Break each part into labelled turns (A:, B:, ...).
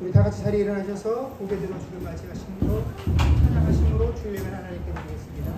A: 우리 다 같이 자리에 일어나셔서 고개 들어 주를 맞이하심으로 찬양하심으로 주의 은혜를 하나님께 드리겠습니다.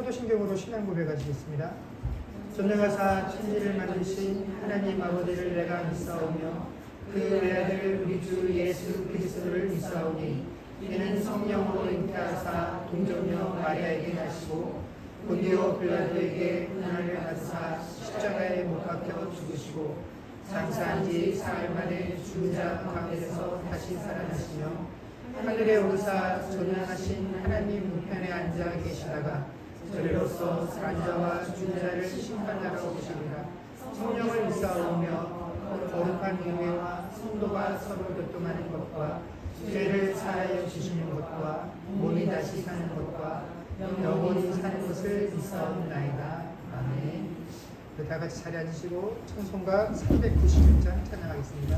A: 사도신경으로 신앙 고백하시겠습니다. 전능하사 천지를 만드신 하나님 아버지를 내가 믿사오며 그 외아들 우리 주 예수 그리스도를 믿사오니 이는 성령으로 잉태하사 동정녀 마리아에게 나시고 본디오 빌라도에게 고난을 받으사 십자가에 못 박혀 죽으시고 장사한 지 사흘 만에 죽은 자 가운데서 다시 살아나시며 하늘에 오르사 전능하신 하나님 우편에 앉아 계시다가 저리로서 살아난 자와 죽은 자를 심판하러 오시리라. 성령을 믿사오며 거룩한 교회와 성도가 서로 교통하는 것과 죄를 사하여 주시는 것과 몸이 다시 사는 것과 영원히 사는 것을 믿사옵나이다. 아멘. 다 같이 자리 앉으시고 찬송가 391장 찬양하겠습니다.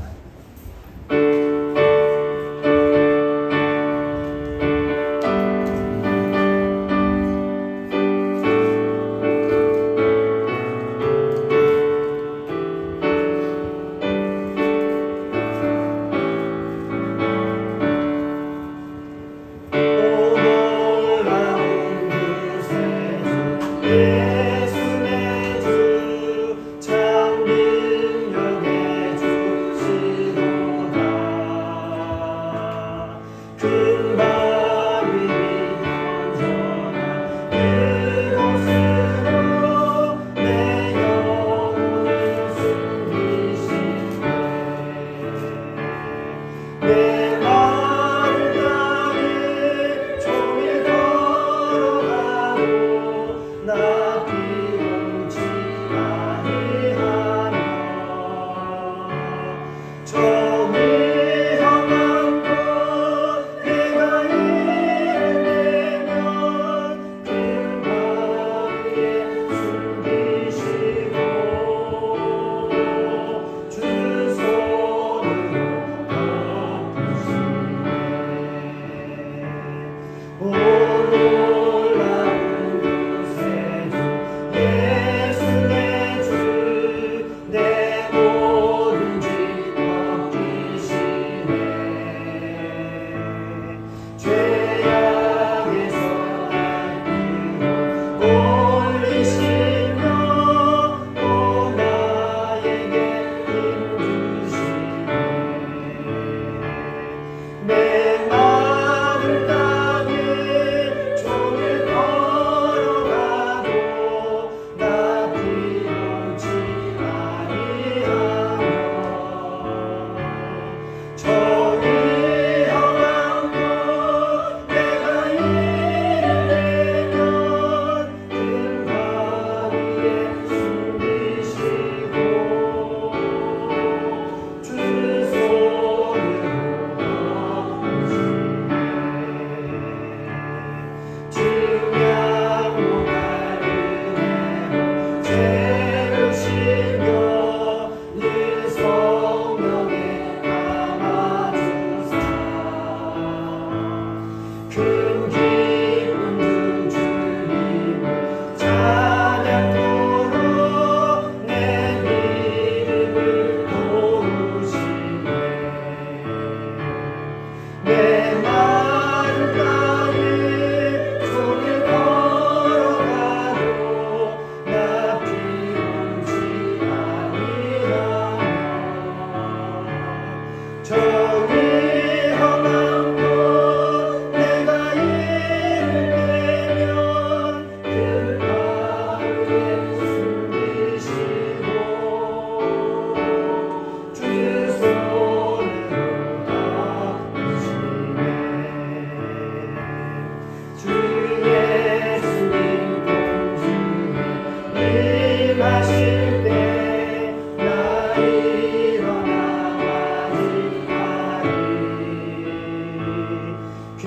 B: 큰 기쁨 주 주님을 찬양토록
A: 하실 때 나 일어나 맞이하리. 그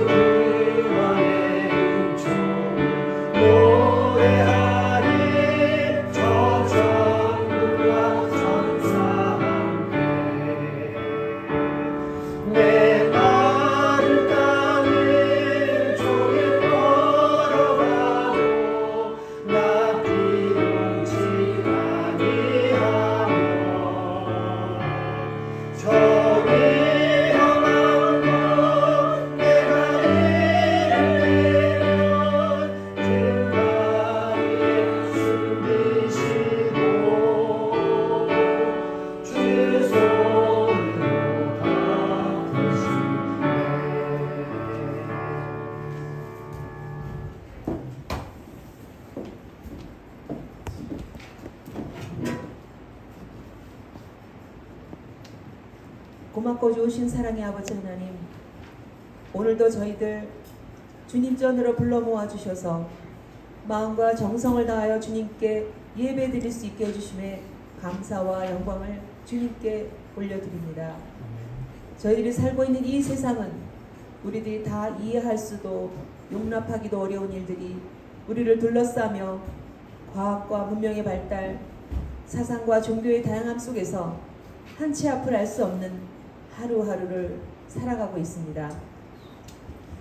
A: 구원의 은총을 노래하리. 저 천국과 천사 함께 내 마른 땅을 종일 걸어가도 나 피곤치 아니하며 저기 험한 곳 내가 이를 때면 그 바위에 숨기시고 주 손으로 덮으시네.
B: 고맙고 좋으신 사랑의 아버지 하나님, 오늘도 저희들 주님 전으로 불러 모아주셔서 마음과 정성을 다하여 주님께 예배 드릴 수 있게 해주심에 감사와 영광을 주님께 올려드립니다. 저희들이 살고 있는 이 세상은 우리들이 다 이해할 수도 용납하기도 어려운 일들이 우리를 둘러싸며 과학과 문명의 발달, 사상과 종교의 다양함 속에서 한치 앞을 알 수 없는 하루하루를 살아가고 있습니다.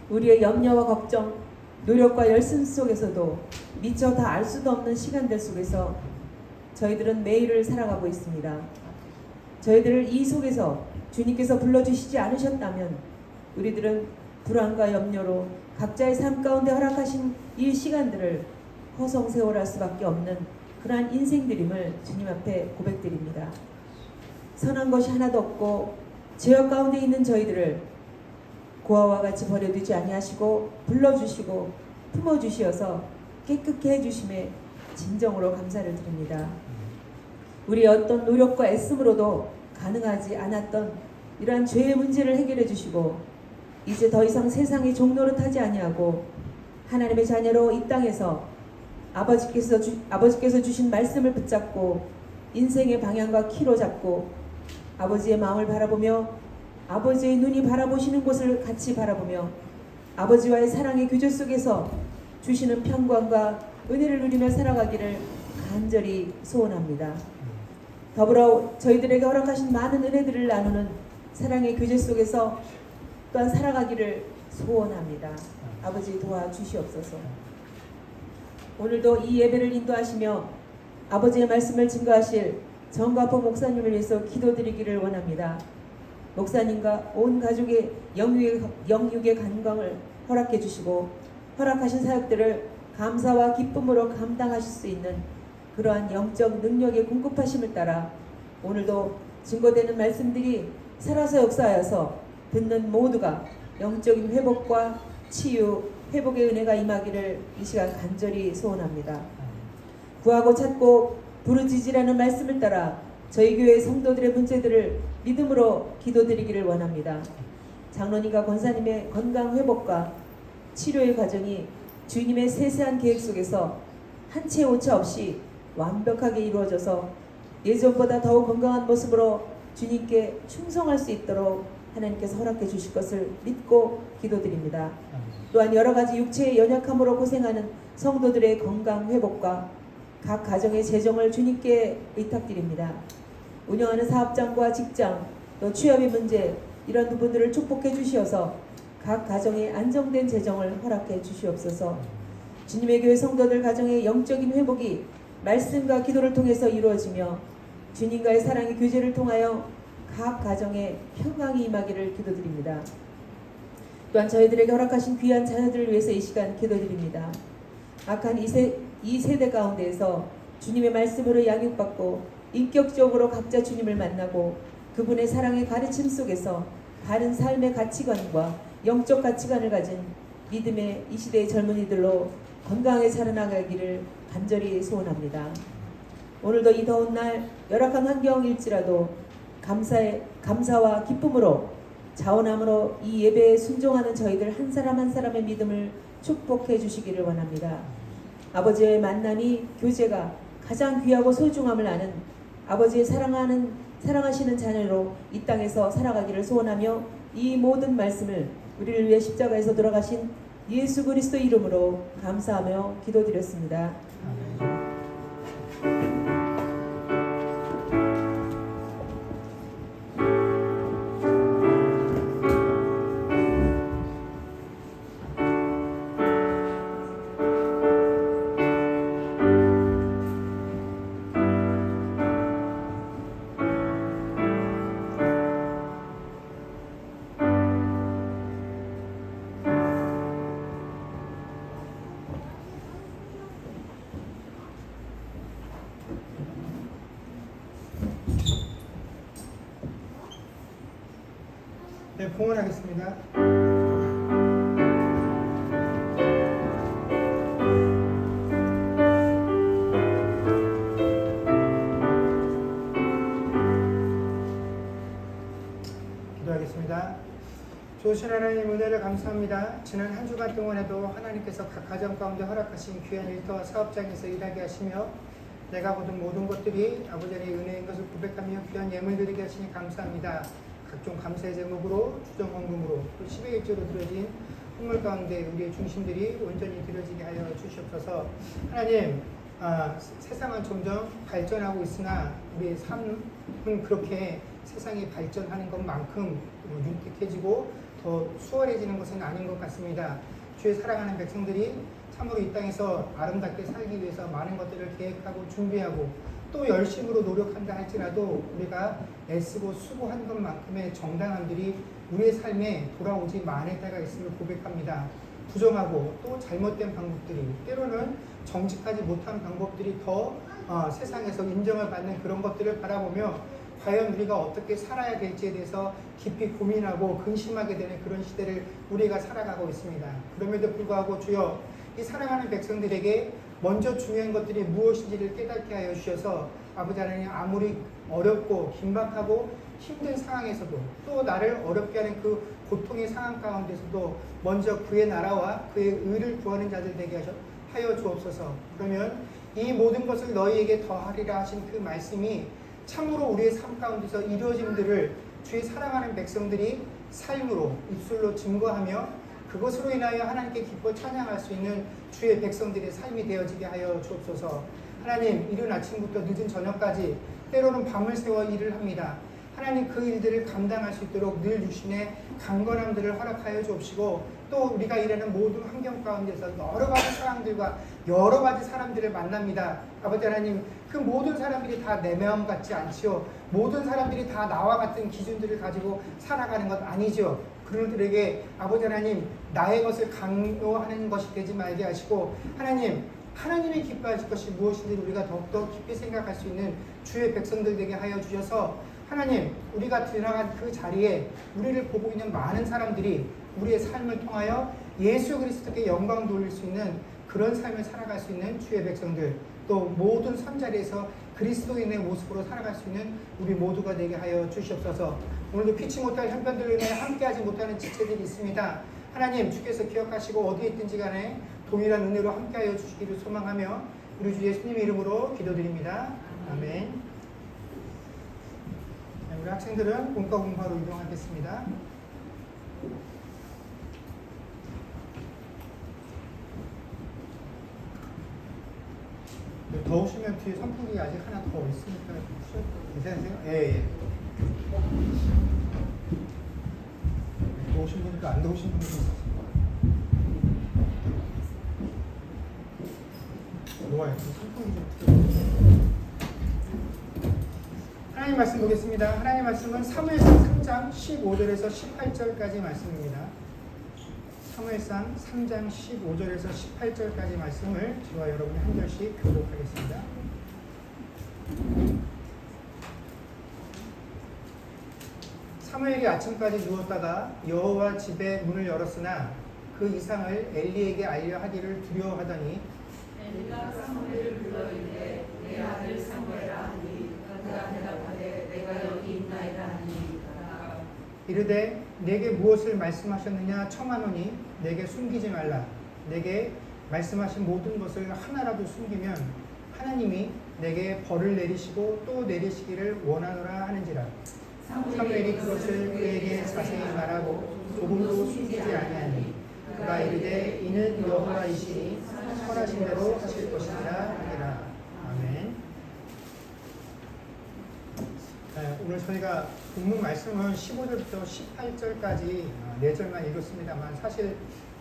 B: 우리의 염려와 걱정, 노력과 열심 속에서도 미처 다 알 수도 없는 시간들 속에서 저희들은 매일을 살아가고 있습니다. 저희들을 이 속에서 주님께서 불러주시지 않으셨다면 우리들은 불안과 염려로 각자의 삶 가운데 허락하신 이 시간들을 허송세월할 수밖에 없는 그러한 인생들임을 주님 앞에 고백드립니다. 선한 것이 하나도 없고 죄악 가운데 있는 저희들을 고아와 같이 버려두지 아니하시고 불러주시고 품어주시어서 깨끗게 해주심에 진정으로 감사를 드립니다. 우리의 어떤 노력과 애씀으로도 가능하지 않았던 이러한 죄의 문제를 해결해 주시고 이제 더 이상 세상의 종노릇하지 아니하고 하나님의 자녀로 이 땅에서 아버지께서 주신 말씀을 붙잡고 인생의 방향과 키로 잡고 아버지의 마음을 바라보며 아버지의 눈이 바라보시는 곳을 같이 바라보며 아버지와의 사랑의 교제 속에서 주시는 평강과 은혜를 누리며 살아가기를 간절히 소원합니다. 더불어 저희들에게 허락하신 많은 은혜들을 나누는 사랑의 교제 속에서 또한 살아가기를 소원합니다. 아버지 도와주시옵소서. 오늘도 이 예배를 인도하시며 아버지의 말씀을 증거하실 정과포 목사님을 위해서 기도드리기를 원합니다. 목사님과 온 가족의 영육의 건강을 허락해 주시고 허락하신 사역들을 감사와 기쁨으로 감당하실 수 있는 그러한 영적 능력의 공급하심을 따라 오늘도 증거되는 말씀들이 살아서 역사하여서 듣는 모두가 영적인 회복과 치유, 회복의 은혜가 임하기를 이 시간 간절히 소원합니다. 구하고 찾고 부르짖으라는 말씀을 따라 저희 교회 성도들의 문제들을 믿음으로 기도드리기를 원합니다. 장로님과 권사님의 건강 회복과 치료의 과정이 주님의 세세한 계획 속에서 한 채 오차 없이 완벽하게 이루어져서 예전보다 더욱 건강한 모습으로 주님께 충성할 수 있도록 하나님께서 허락해 주실 것을 믿고 기도드립니다. 또한 여러 가지 육체의 연약함으로 고생하는 성도들의 건강 회복과 각 가정의 재정을 주님께 의탁드립니다. 운영하는 사업장과 직장, 또 취업의 문제 이런 부분들을 축복해 주시어서 각 가정의 안정된 재정을 허락해 주시옵소서. 주님의 교회 성도들 가정의 영적인 회복이 말씀과 기도를 통해서 이루어지며 주님과의 사랑의 교제를 통하여 각 가정에 평강이 임하기를 기도드립니다. 또한 저희들에게 허락하신 귀한 자녀들을 위해서 이 시간 기도드립니다. 악한 이 세대 가운데에서 주님의 말씀으로 양육받고 인격적으로 각자 주님을 만나고 그분의 사랑의 가르침 속에서 바른 삶의 가치관과 영적 가치관을 가진 믿음의 이 시대의 젊은이들로 건강하게 자라나가기를 간절히 소원합니다. 오늘도 이 더운 날 열악한 환경일지라도 감사와 기쁨으로 자원함으로 이 예배에 순종하는 저희들 한 사람 한 사람의 믿음을 축복해 주시기를 원합니다. 아버지의 만남이 교제가 가장 귀하고 소중함을 아는 아버지의 사랑하시는 자녀로 이 땅에서 살아가기를 소원하며 이 모든 말씀을 우리를 위해 십자가에서 돌아가신 예수 그리스도 이름으로 감사하며 기도드렸습니다.
A: 네, 봉헌하겠습니다. 기도하겠습니다. 좋으신 하나님 은혜를 감사합니다. 지난 한 주간 동안에도 하나님께서 각 가정 가운데 허락하신 귀한 일터와 사업장에서 일하게 하시며 내가 거둔 모든 것들이 아버지의 은혜인 것을 고백하며 귀한 예물 드리게 하시니 감사합니다. 각종 감사의 제목으로 주정헌금으로 또 10의1조로 드려진 선물 가운데 우리의 중심들이 온전히 드려지게 하여 주시옵소서. 하나님, 세상은 점점 발전하고 있으나 우리의 삶은 그렇게 세상이 발전하는 것만큼 윤택해지고 더 수월해지는 것은 아닌 것 같습니다. 주의 사랑하는 백성들이 참으로 이 땅에서 아름답게 살기 위해서 많은 것들을 계획하고 준비하고 또 열심으로 노력한다 할지라도 우리가 애쓰고 수고한 것만큼의 정당함들이 우리의 삶에 돌아오지 않을 때가 있음을 고백합니다. 부정하고 또 잘못된 방법들이 때로는 정직하지 못한 방법들이 더 세상에서 인정을 받는 그런 것들을 바라보며 과연 우리가 어떻게 살아야 될지에 대해서 깊이 고민하고 근심하게 되는 그런 시대를 우리가 살아가고 있습니다. 그럼에도 불구하고 주여 이 사랑하는 백성들에게 먼저 중요한 것들이 무엇인지를 깨닫게 하여 주셔서 아버지 하나님 아무리 어렵고 긴박하고 힘든 상황에서도 또 나를 어렵게 하는 그 고통의 상황 가운데서도 먼저 그의 나라와 그의 의를 구하는 자들 되게 하여 주옵소서. 그러면 이 모든 것을 너희에게 더하리라 하신 그 말씀이 참으로 우리의 삶 가운데서 이루어짐들을 주의 사랑하는 백성들이 삶으로 입술로 증거하며 그것으로 인하여 하나님께 기뻐 찬양할 수 있는 주의 백성들의 삶이 되어지게 하여 주옵소서. 하나님, 이른 아침부터 늦은 저녁까지 때로는 밤을 새워 일을 합니다. 하나님, 그 일들을 감당할 수 있도록 늘 유신의 강건함들을 허락하여 주옵시고 또 우리가 일하는 모든 환경 가운데서 여러 가지 상황들과 여러 가지 사람들을 만납니다. 아버지 하나님, 그 모든 사람들이 다 내 마음 같지 않지요. 모든 사람들이 다 나와 같은 기준들을 가지고 살아가는 것 아니죠. 그들에게 아버지 하나님, 나의 것을 강요하는 것이 되지 말게 하시고 하나님이 기뻐하실 것이 무엇인지 우리가 더욱더 깊이 생각할 수 있는 주의 백성들 되게 하여 주셔서 하나님, 우리가 지나간 그 자리에 우리를 보고 있는 많은 사람들이 우리의 삶을 통하여 예수 그리스도께 영광 돌릴 수 있는 그런 삶을 살아갈 수 있는 주의 백성들, 또 모든 삶자리에서 그리스도인의 모습으로 살아갈 수 있는 우리 모두가 되게 하여 주시옵소서. 오늘도 피치 못할 형편들로 인해 함께하지 못하는 지체들이 있습니다. 하나님, 주께서 기억하시고 어디에 있든지 간에 동일한 은혜로 함께하여 주시기를 소망하며 우리 주 예수님 이름으로 기도드립니다. 아멘. 네, 우리 학생들은 본과 공부하러 이동하겠습니다. 더우시면 뒤에 선풍기 아직 하나 더 있으니까 괜찮으세요? 예. 더우신 분이니까 안 더우신 분도 있어요. 놓아요. 선풍기 좀 틀어주세요. 하나님 말씀 보겠습니다. 하나님 말씀은 사무엘상 3장 15절에서 18절까지 말씀입니다. 사무엘상 3장 15절에서 18절까지 말씀을 저와 여러분이 한 절씩 교독하겠습니다. 사무엘이 아침까지 누웠다가 여호와 집의 문을 열었으나 그 이상을 엘리에게 알려 하기를 두려워하더니
C: 엘리가 사무엘을 불러 이르되 내 아들 사무엘아 하니 그가 대답하되 내가 여기 있나이다 하니
A: 이르되 내게 무엇을 말씀하셨느냐 청하노니 내게 숨기지 말라. 내게 말씀하신 모든 것을 하나라도 숨기면 하나님이 내게 벌을 내리시고 또 내리시기를 원하노라 하는지라. 사무엘이 그것을 그에게 자세히 말하고 조금도 숨기지 아니하니 그가 이르되 이는 여호와이시니 선하신 대로 하실 것이니라 하니라. 아멘. 오늘 저희가 본문 말씀은 15절부터 18절까지 4절만 읽었습니다만, 사실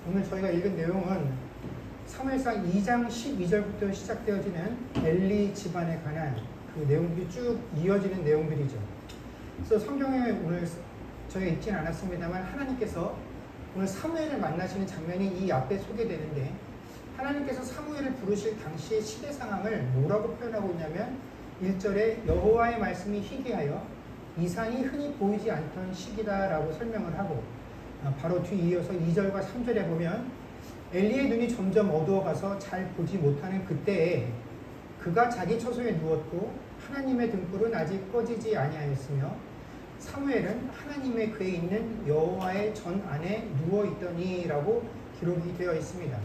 A: 오늘 저희가 읽은 내용은 사무엘상 2장 12절부터 시작되어지는 엘리 집안에 관한 그 내용들이 쭉 이어지는 내용들이죠. 그래서 성경에 오늘 저희가 읽지는 않았습니다만 하나님께서 오늘 사무엘을 만나시는 장면이 이 앞에 소개되는데, 하나님께서 사무엘을 부르실 당시의 시대 상황을 뭐라고 표현하고 있냐면 1절에 여호와의 말씀이 희귀하여 이상이 흔히 보이지 않던 시기다라고 설명을 하고, 바로 뒤이어서 2절과 3절에 보면 엘리의 눈이 점점 어두워가서 잘 보지 못하는 그때에 그가 자기 처소에 누웠고 하나님의 등불은 아직 꺼지지 아니하였으며 사무엘은 하나님의 궤에 있는 여호와의 전 안에 누워있더니라고 기록이 되어 있습니다.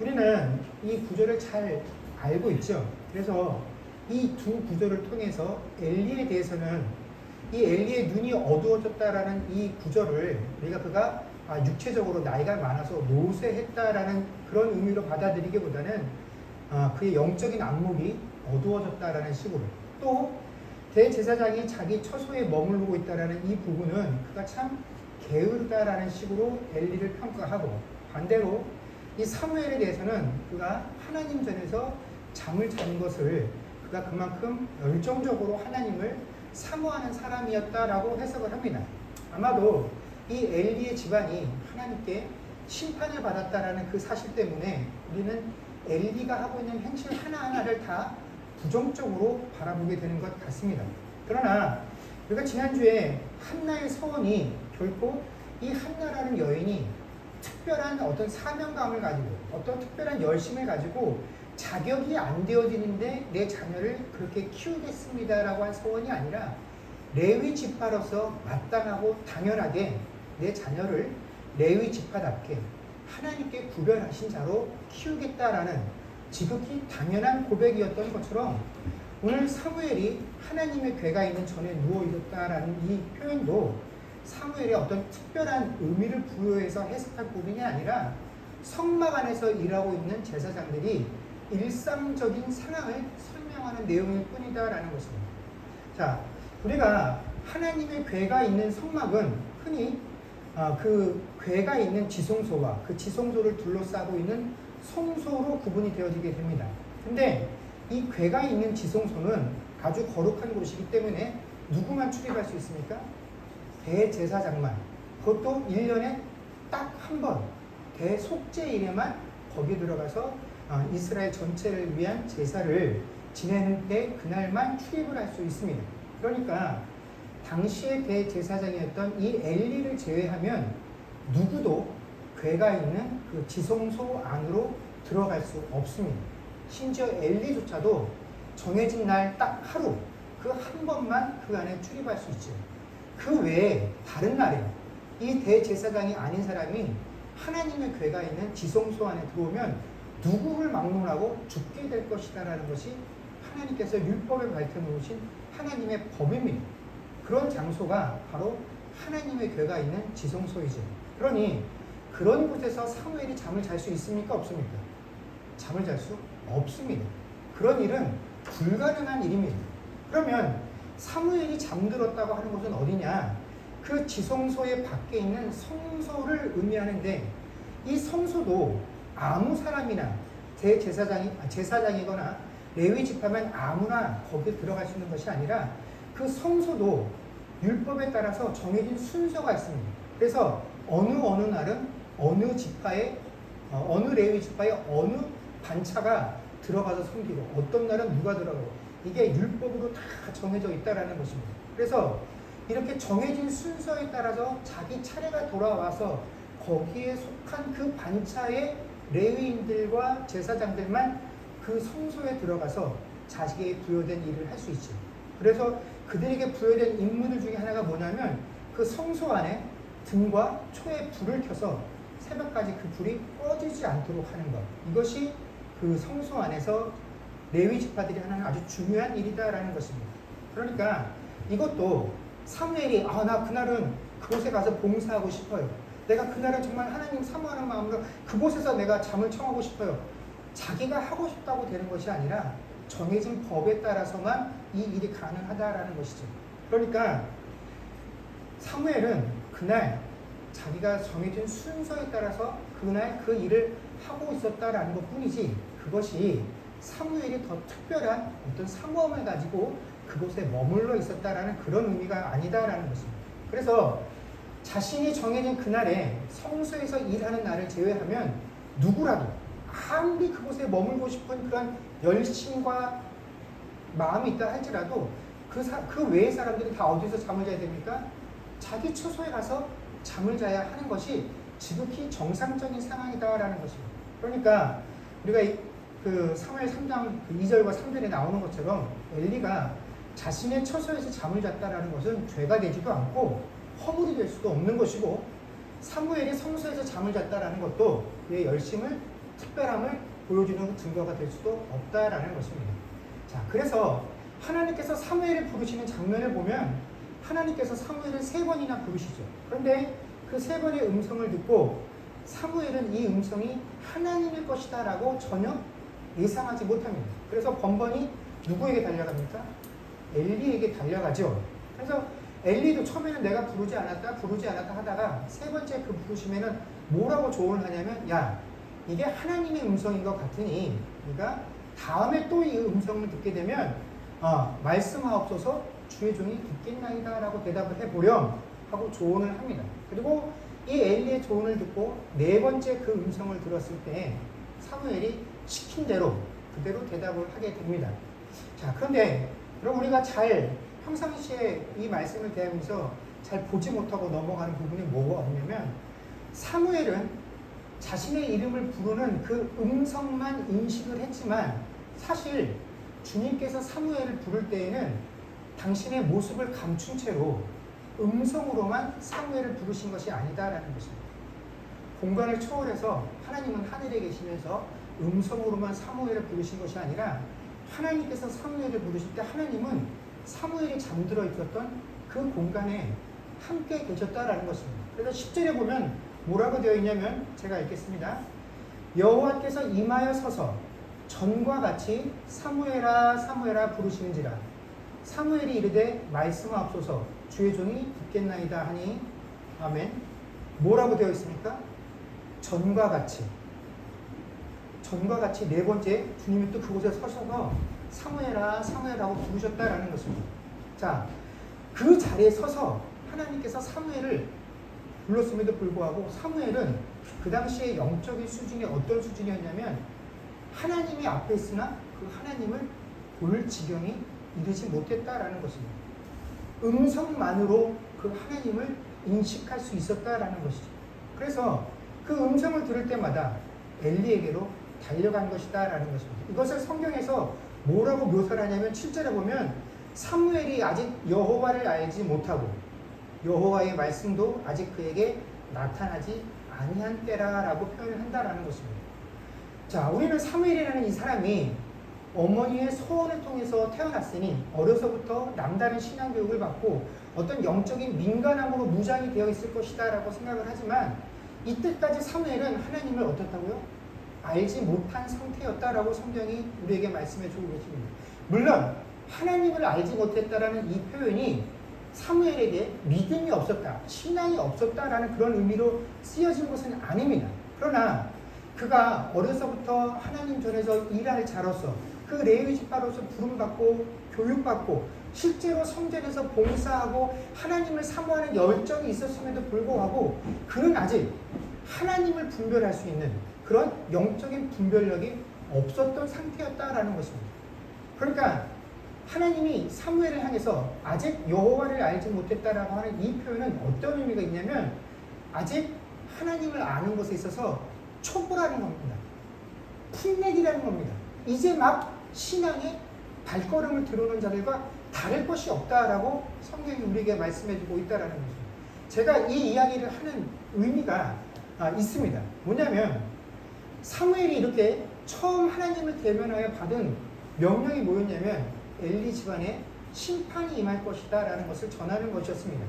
A: 우리는 이 구절을 잘 알고 있죠. 그래서 이 두 구절을 통해서 엘리에 대해서는 이 엘리의 눈이 어두워졌다라는 이 구절을 우리가 그가 육체적으로 나이가 많아서 노쇠했다라는 그런 의미로 받아들이기보다는 그의 영적인 안목이 어두워졌다라는 식으로, 또 대제사장이 자기 처소에 머무르고 있다라는 이 부분은 그가 참 게으르다라는 식으로 엘리를 평가하고, 반대로 이 사무엘에 대해서는 그가 하나님 전에서 잠을 자는 것을 그가 그만큼 열정적으로 하나님을 사모하는 사람이었다라고 해석을 합니다. 아마도 이 엘리의 집안이 하나님께 심판을 받았다라는 그 사실 때문에 우리는 엘리가 하고 있는 행실 하나하나를 다 부정적으로 바라보게 되는 것 같습니다. 그러나 우리가 지난주에 한나의 서원이 결코 이 한나라는 여인이 특별한 어떤 사명감을 가지고 어떤 특별한 열심을 가지고 자격이 안 되어지는데 내 자녀를 그렇게 키우겠습니다라고 한 소원이 아니라 레위 지파로서 마땅하고 당연하게 내 자녀를 레위 지파답게 하나님께 구별하신 자로 키우겠다라는 지극히 당연한 고백이었던 것처럼, 오늘 사무엘이 하나님의 궤가 있는 전에 누워 있었다라는 이 표현도 사무엘의 어떤 특별한 의미를 부여해서 해석할 부분이 아니라 성막 안에서 일하고 있는 제사장들이 일상적인 상황을 설명하는 내용일 뿐이다라는 것입니다. 자, 우리가 하나님의 궤가 있는 성막은 흔히 그 궤가 있는 지성소와 그 지성소를 둘러싸고 있는 성소로 구분이 되어지게 됩니다. 근데 이 궤가 있는 지성소는 아주 거룩한 곳이기 때문에 누구만 출입할 수 있습니까? 대제사장만. 그것도 1년에 딱 한 번 대속죄일에만 거기 들어가서 이스라엘 전체를 위한 제사를 지내는 때 그날만 출입을 할 수 있습니다. 그러니까 당시의 대제사장이었던 이 엘리를 제외하면 누구도 궤가 있는 그 지성소 안으로 들어갈 수 없습니다. 심지어 엘리조차도 정해진 날 딱 하루 그 한 번만 그 안에 출입할 수 있죠. 그 외에 다른 날에 이 대제사장이 아닌 사람이 하나님의 궤가 있는 지성소 안에 들어오면 누구를 막론하고 죽게 될 것이다라는 것이 하나님께서 율법에 밝혀놓으신 하나님의 법입니다. 그런 장소가 바로 하나님의 궤가 있는 지성소이죠. 그러니 그런 곳에서 사무엘이 잠을 잘 수 있습니까? 없습니까? 잠을 잘 수 없습니다. 그런 일은 불가능한 일입니다. 그러면 사무엘이 잠들었다고 하는 곳은 어디냐? 그 지성소의 밖에 있는 성소를 의미하는데, 이 성소도 아무 사람이나 제사장이거나 레위 지파면 아무나 거기에 들어갈 수 있는 것이 아니라 그 성소도 율법에 따라서 정해진 순서가 있습니다. 그래서 어느 날은 어느 지파의 어느 레위 지파의 어느 반차가 들어가서 섬기고, 어떤 날은 누가 들어가고, 이게 율법으로 다 정해져 있다라는 것입니다. 그래서 이렇게 정해진 순서에 따라서 자기 차례가 돌아와서 거기에 속한 그 반차의 레위인들과 제사장들만 그 성소에 들어가서 자기에게 부여된 일을 할 수 있죠. 그래서 그들에게 부여된 임무들 중에 하나가 뭐냐면 그 성소 안에 등과 초에 불을 켜서 새벽까지 그 불이 꺼지지 않도록 하는 것. 이것이 그 성소 안에서 레위 지파들이 하는 아주 중요한 일이다라는 것입니다. 그러니까 이것도 사무엘이 나 그날은 그곳에 가서 봉사하고 싶어요. 내가 그날은 정말 하나님 사모하는 마음으로 그곳에서 내가 잠을 청하고 싶어요. 자기가 하고 싶다고 되는 것이 아니라 정해진 법에 따라서만 이 일이 가능하다라는 것이죠. 그러니까 사무엘은 그날 자기가 정해진 순서에 따라서 그날 그 일을 하고 있었다라는 것 뿐이지, 그것이 사무엘이 더 특별한 어떤 사모함을 가지고 그곳에 머물러 있었다라는 그런 의미가 아니다라는 것입니다. 그래서 자신이 정해진 그날에 성소에서 일하는 날을 제외하면 누구라도 아무리 그곳에 머물고 싶은 그런 열심과 마음이 있다 할지라도 그 외의 사람들이 다 어디서 잠을 자야 됩니까? 자기 처소에 가서 잠을 자야 하는 것이 지극히 정상적인 상황이다라는 것입니다. 그러니까 우리가 그 사무엘 3장 2절과 3절에 나오는 것처럼 엘리가 자신의 처소에서 잠을 잤다라는 것은 죄가 되지도 않고 허물이 될 수도 없는 것이고, 사무엘이 성소에서 잠을 잤다라는 것도 그의 열심을, 특별함을 보여주는 증거가 될 수도 없다라는 것입니다. 자, 그래서 하나님께서 사무엘을 부르시는 장면을 보면 하나님께서 사무엘을 3번이나 부르시죠. 그런데 그 3번의 음성을 듣고 사무엘은 이 음성이 하나님일 것이다 라고 전혀 예상하지 못합니다. 그래서 번번이 누구에게 달려갑니까? 엘리에게 달려가죠. 그래서 엘리도 처음에는 내가 부르지 않았다 하다가 3번째 그 부르심에는 뭐라고 조언을 하냐면, 야, 이게 하나님의 음성인 것 같으니 네가 다음에 또 이 음성을 듣게 되면 말씀하옵소서, 주의 종이 듣겠나이다 라고 대답을 해보렴 하고 조언을 합니다. 그리고 이 엘리의 조언을 듣고 4번째 그 음성을 들었을 때 사무엘이 시킨 대로 그대로 대답을 하게 됩니다. 자, 그런데 그럼 우리가 잘 평상시에 이 말씀을 대하면서 잘 보지 못하고 넘어가는 부분이 뭐가 없냐면, 사무엘은 자신의 이름을 부르는 그 음성만 인식을 했지만 사실 주님께서 사무엘을 부를 때에는 당신의 모습을 감춘 채로 음성으로만 사무엘을 부르신 것이 아니다라는 것입니다. 공간을 초월해서 하나님은 하늘에 계시면서 음성으로만 사무엘을 부르신 것이 아니라 하나님께서 사무엘을 부르실 때 하나님은 사무엘이 잠들어 있었던 그 공간에 함께 계셨다라는 것입니다. 그래서 10절에 보면 뭐라고 되어 있냐면, 제가 읽겠습니다. 여호와께서 임하여 서서 전과 같이 사무엘아 사무엘아 부르시는지라. 사무엘이 이르되 말씀하옵소서, 주의 종이 듣겠나이다 하니. 아멘. 뭐라고 되어 있습니까? 전과 같이 4번째 주님이 또 그곳에 서셔서 사무엘아 사무엘하고 부르셨다라는 것입니다. 자, 그 자리에 서서 하나님께서 사무엘을 불렀음에도 불구하고 사무엘은 그 당시의 영적인 수준이 어떤 수준이었냐면, 하나님이 앞에 있으나 그 하나님을 볼 지경이 이르지 못했다라는 것입니다. 음성만으로 그 하나님을 인식할 수 있었다라는 것이죠. 그래서 그 음성을 들을 때마다 엘리에게로 달려간 것이다라는 것입니다. 이것을 성경에서 뭐라고 묘사를 하냐면 7절에 보면 사무엘이 아직 여호와를 알지 못하고 여호와의 말씀도 아직 그에게 나타나지 아니한 때라라고 표현을 한다라는 것입니다. 자, 우리는 사무엘이라는 이 사람이 어머니의 소원을 통해서 태어났으니 어려서부터 남다른 신앙 교육을 받고 어떤 영적인 민감함으로 무장이 되어 있을 것이다 라고 생각을 하지만, 이때까지 사무엘은 하나님을 어떻다고요? 알지 못한 상태였다라고 성경이 우리에게 말씀해 주고 계십니다. 물론 하나님을 알지 못했다라는 이 표현이 사무엘에게 믿음이 없었다, 신앙이 없었다라는 그런 의미로 쓰여진 것은 아닙니다. 그러나 그가 어려서부터 하나님 전에서 일할 자로서 그 레위 지파로서 부름받고 교육받고 실제로 성전에서 봉사하고 하나님을 사모하는 열정이 있었음에도 불구하고 그는 아직 하나님을 분별할 수 있는 그런 영적인 분별력이 없었던 상태였다라는 것입니다. 그러니까 하나님이 사무엘을 향해서 아직 여호와를 알지 못했다라고 하는 이 표현은 어떤 의미가 있냐면, 아직 하나님을 아는 것에 있어서 초보라는 겁니다. 풋내기라는 겁니다. 이제 막 신앙의 발걸음을 들어오는 자들과 다를 것이 없다라고 성경이 우리에게 말씀해주고 있다라는 것입니다. 제가 이 이야기를 하는 의미가 있습니다. 뭐냐면 사무엘이 이렇게 처음 하나님을 대면하여 받은 명령이 뭐였냐면 엘리 집안에 심판이 임할 것이다 라는 것을 전하는 것이었습니다.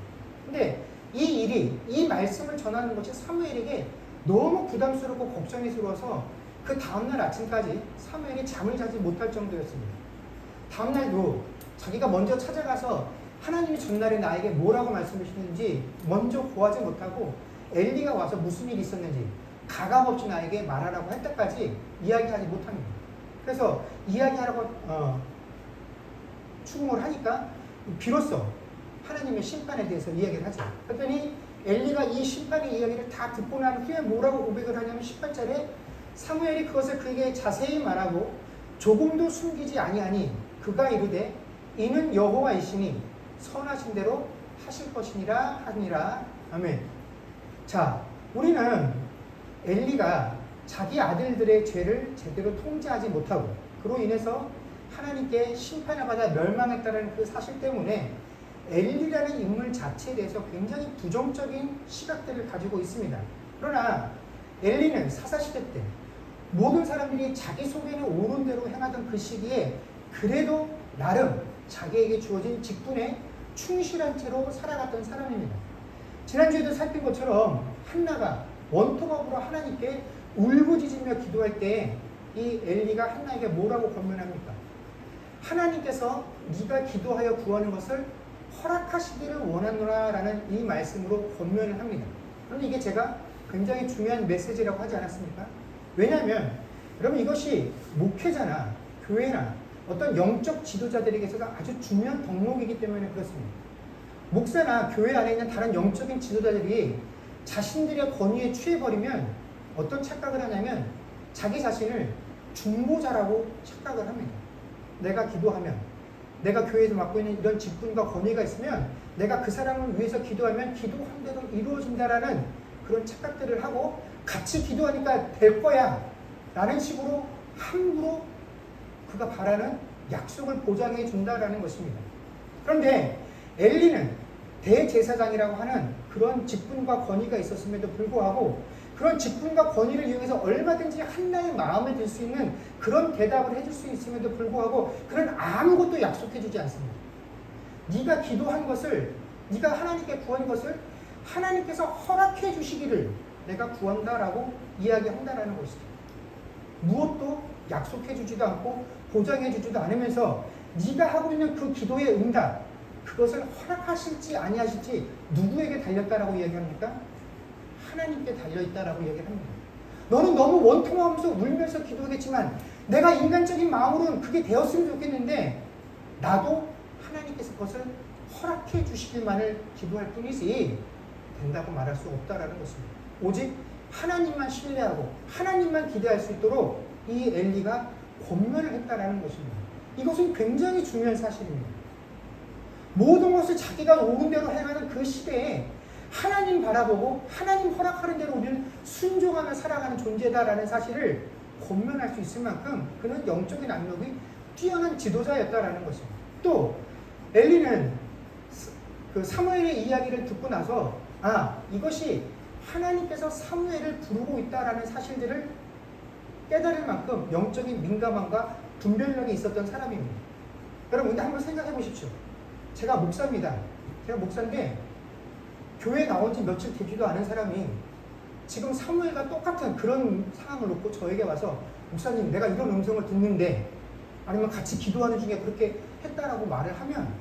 A: 근데 이 말씀을 전하는 것이 사무엘에게 너무 부담스럽고 걱정스러워서 그 다음날 아침까지 사무엘이 잠을 자지 못할 정도였습니다. 다음날도 자기가 먼저 찾아가서 하나님이 전날에 나에게 뭐라고 말씀하시는지 먼저 구하지 못하고 엘리가 와서 무슨 일이 있었는지 가감없이 나에게 말하라고 할 때까지 이야기하지 못합니다. 그래서 이야기하라고 추궁을 하니까 비로소 하나님의 심판에 대해서 이야기를 하죠. 그랬더니 엘리가 이 심판의 이야기를 다 듣고 난 후에 뭐라고 고백을 하냐면 18절에 사무엘이 그것을 그에게 자세히 말하고 조금도 숨기지 아니하니 그가 이르되 이는 여호와이시니 선하신 대로 하실 것이니라 하니라. 아멘. 자, 우리는 엘리가 자기 아들들의 죄를 제대로 통제하지 못하고 그로 인해서 하나님께 심판을 받아 멸망했다는 그 사실 때문에 엘리라는 인물 자체에 대해서 굉장히 부정적인 시각들을 가지고 있습니다. 그러나 엘리는 사사시대 때 모든 사람들이 자기 속에는 옳은 대로 행하던 그 시기에 그래도 나름 자기에게 주어진 직분에 충실한 채로 살아갔던 사람입니다. 지난주에도 살핀 것처럼 한나가 원통업으로 하나님께 울부짖으며 기도할 때 이 엘리가 한나에게 뭐라고 권면합니까? 하나님께서 네가 기도하여 구하는 것을 허락하시기를 원하노라 라는 이 말씀으로 권면을 합니다. 그런데 이게 제가 굉장히 중요한 메시지라고 하지 않았습니까? 왜냐하면 여러분 이것이 목회자나 교회나 어떤 영적 지도자들에게 있어서 아주 중요한 덕목이기 때문에 그렇습니다. 목사나 교회 안에 있는 다른 영적인 지도자들이 자신들의 권위에 취해버리면 어떤 착각을 하냐면 자기 자신을 중보자라고 착각을 합니다. 내가 기도하면 내가 교회에서 맡고 있는 이런 직분과 권위가 있으면 내가 그 사람을 위해서 기도하면 기도한 대로 이루어진다라는 그런 착각들을 하고 같이 기도하니까 될 거야 라는 식으로 함부로 그가 바라는 약속을 보장해 준다라는 것입니다. 그런데 엘리는 대제사장이라고 하는 그런 직분과 권위가 있었음에도 불구하고 그런 직분과 권위를 이용해서 얼마든지 한나의 마음에 들 수 있는 그런 대답을 해줄 수 있음에도 불구하고 그는 아무것도 약속해 주지 않습니다. 네가 기도한 것을 네가 하나님께 구한 것을 하나님께서 허락해 주시기를 내가 구한다라고 이야기한다라는 것이죠. 무엇도 약속해 주지도 않고 보장해 주지도 않으면서 네가 하고 있는 그 기도의 응답 그것을 허락하실지 아니하실지 누구에게 달렸다라고 이야기합니까? 하나님께 달려있다라고 이야기합니다. 너는 너무 원통하면서 울면서 기도하겠지만 내가 인간적인 마음으로는 그게 되었으면 좋겠는데 나도 하나님께서 그것을 허락해 주시기만을 기도할 뿐이지 된다고 말할 수 없다라는 것입니다. 오직 하나님만 신뢰하고 하나님만 기대할 수 있도록 이 엘리가 권면을 했다라는 것입니다. 이것은 굉장히 중요한 사실입니다. 모든 것을 자기가 옳은 대로 행하는 그 시대에 하나님 바라보고 하나님 허락하는 대로 우리는 순종하며 살아가는 존재다라는 사실을 권면할 수 있을 만큼 그는 영적인 악력이 뛰어난 지도자였다라는 것입니다. 또 엘리는 그 사무엘의 이야기를 듣고 나서 이것이 하나님께서 사무엘을 부르고 있다라는 사실들을 깨달을 만큼 영적인 민감함과 분별력이 있었던 사람입니다. 여러분 근데 한번 생각해 보십시오. 제가 목사입니다. 제가 목사인데 교회에 나온 지 며칠 되지도 않은 사람이 지금 사무엘과 똑같은 그런 상황을 놓고 저에게 와서 목사님 내가 이런 음성을 듣는데 아니면 같이 기도하는 중에 그렇게 했다라고 말을 하면